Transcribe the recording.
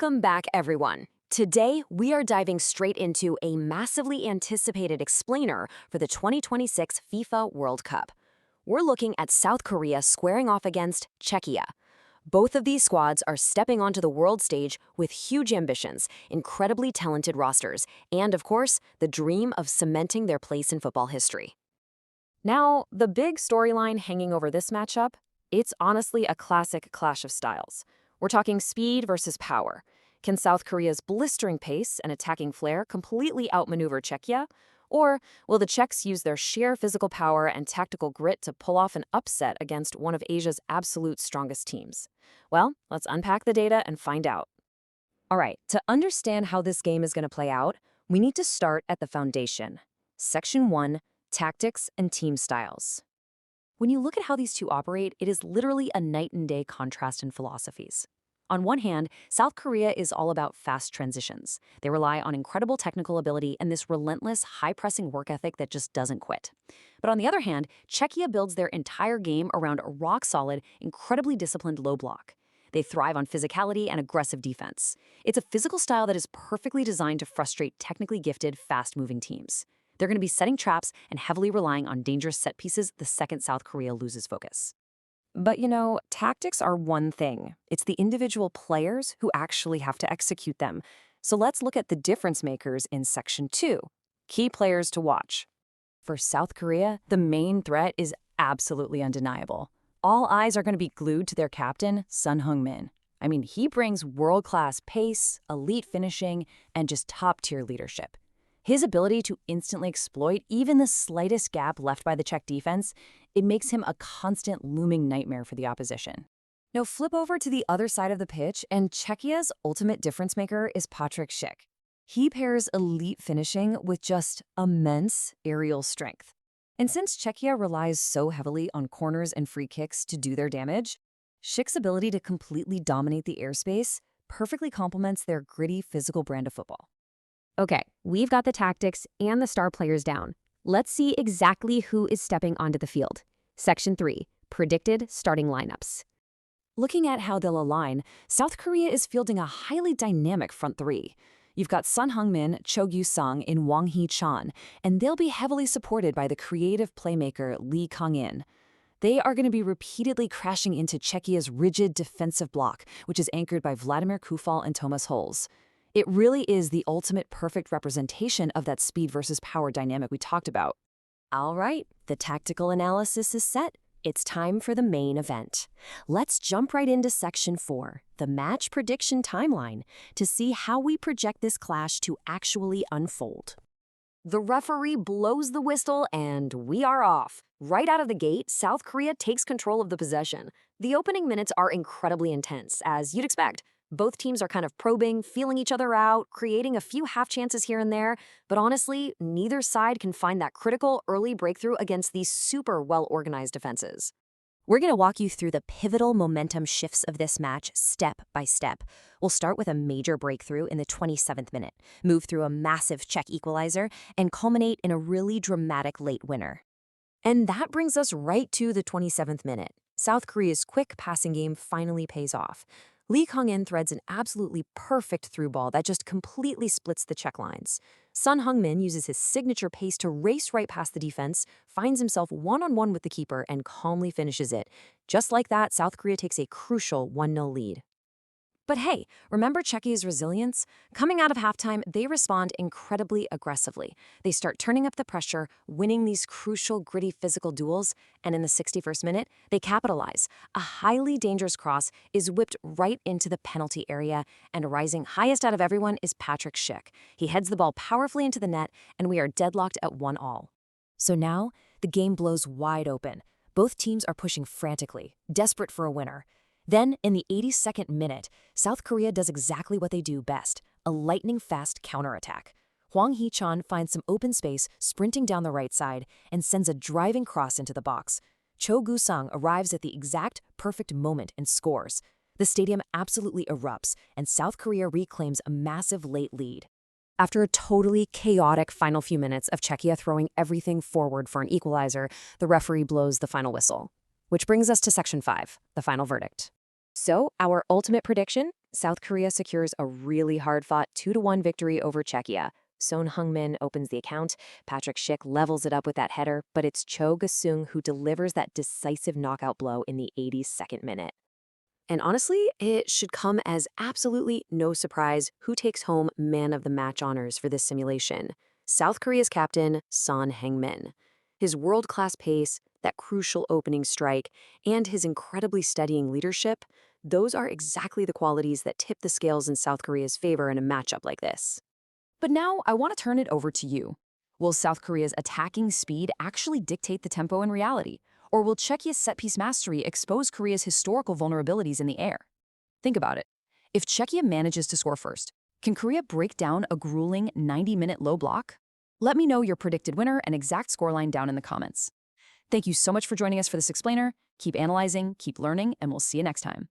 Welcome back, everyone. Today, we are diving straight into a massively anticipated explainer for the 2026 FIFA World Cup. We're looking at South Korea squaring off against Czechia. Both of these squads are stepping onto the world stage with huge ambitions, incredibly talented rosters, and, of course, the dream of cementing their place in football history. Now, the big storyline hanging over this matchup, it's honestly a classic clash of styles. We're talking speed versus power. Can South Korea's blistering pace and attacking flair completely outmaneuver Czechia? Or will the Czechs use their sheer physical power and tactical grit to pull off an upset against one of Asia's absolute strongest teams? Well, let's unpack the data and find out. All right, to understand how this game is going to play out, we need to start at the foundation. Section 1, Tactics and Team Styles. When you look at how these two operate, it is literally a night and day contrast in philosophies. On one hand, South Korea is all about fast transitions. They rely on incredible technical ability and this relentless, high-pressing work ethic that just doesn't quit. But on the other hand, Czechia builds their entire game around a rock-solid, incredibly disciplined low block. They thrive on physicality and aggressive defense. It's a physical style that is perfectly designed to frustrate technically gifted, fast-moving teams. They're going to be setting traps and heavily relying on dangerous set pieces the second South Korea loses focus. But tactics are one thing. It's the individual players who actually have to execute them. So let's look at the difference makers in Section 2. Key players to watch. For South Korea, the main threat is absolutely undeniable. All eyes are going to be glued to their captain, Son Heung-min. I mean, he brings world-class pace, elite finishing, and just top-tier leadership. His ability to instantly exploit even the slightest gap left by the Czech defense, it makes him a constant looming nightmare for the opposition. Now flip over to the other side of the pitch, and Czechia's ultimate difference maker is Patrik Schick. He pairs elite finishing with just immense aerial strength. And since Czechia relies so heavily on corners and free kicks to do their damage, Schick's ability to completely dominate the airspace perfectly complements their gritty physical brand of football. Okay, we've got the tactics and the star players down. Let's see exactly who is stepping onto the field. Section 3, Predicted Starting Lineups. Looking at how they'll align, South Korea is fielding a highly dynamic front three. You've got Son Heung-min, Cho Gyu-sung, and Hwang Hee-chan, and they'll be heavily supported by the creative playmaker Lee Kang-in. They are going to be repeatedly crashing into Czechia's rigid defensive block, which is anchored by Vladimir Koufal and Thomas Hulls. It really is the ultimate perfect representation of that speed versus power dynamic we talked about. All right, the tactical analysis is set. It's time for the main event. Let's jump right into Section 4, the match prediction timeline, to see how we project this clash to actually unfold. The referee blows the whistle and we are off. Right out of the gate, South Korea takes control of the possession. The opening minutes are incredibly intense, as you'd expect. Both teams are kind of probing, feeling each other out, creating a few half chances here and there, but honestly, neither side can find that critical early breakthrough against these super well-organized defenses. We're going to walk you through the pivotal momentum shifts of this match step by step. We'll start with a major breakthrough in the 27th minute, move through a massive Czech equalizer, and culminate in a really dramatic late winner. And that brings us right to the 27th minute. South Korea's quick passing game finally pays off. Lee Kang-in threads an absolutely perfect through ball that just completely splits the Czech lines. Son Heung-min uses his signature pace to race right past the defense, finds himself one-on-one with the keeper, and calmly finishes it. Just like that, South Korea takes a crucial 1-0 lead. But hey, remember Czechia's resilience? Coming out of halftime, they respond incredibly aggressively. They start turning up the pressure, winning these crucial, gritty physical duels, and in the 61st minute, they capitalize. A highly dangerous cross is whipped right into the penalty area, and rising highest out of everyone is Patrik Schick. He heads the ball powerfully into the net, and we are deadlocked at 1-1. So now, the game blows wide open. Both teams are pushing frantically, desperate for a winner. Then, in the 82nd minute, South Korea does exactly what they do best, a lightning-fast counterattack. Hwang Hee-chan finds some open space, sprinting down the right side, and sends a driving cross into the box. Cho Gyu-sung arrives at the exact perfect moment and scores. The stadium absolutely erupts, and South Korea reclaims a massive late lead. After a totally chaotic final few minutes of Czechia throwing everything forward for an equalizer, the referee blows the final whistle. Which brings us to Section 5, the final verdict. So, our ultimate prediction? South Korea secures a really hard-fought 2-1 victory over Czechia. Son Heung-min opens the account, Patrick Schick levels it up with that header, but it's Cho Ga-sung who delivers that decisive knockout blow in the 82nd minute. And honestly, it should come as absolutely no surprise who takes home man of the match honors for this simulation. South Korea's captain, Son Heung-min. His world-class pace, that crucial opening strike, and his incredibly steadying leadership, those are exactly the qualities that tip the scales in South Korea's favor in a matchup like this. But now I want to turn it over to you. Will South Korea's attacking speed actually dictate the tempo in reality? Or will Czechia's set-piece mastery expose Korea's historical vulnerabilities in the air? Think about it. If Czechia manages to score first, can Korea break down a grueling 90-minute low block? Let me know your predicted winner and exact scoreline down in the comments. Thank you so much for joining us for this explainer. Keep analyzing, keep learning, and we'll see you next time.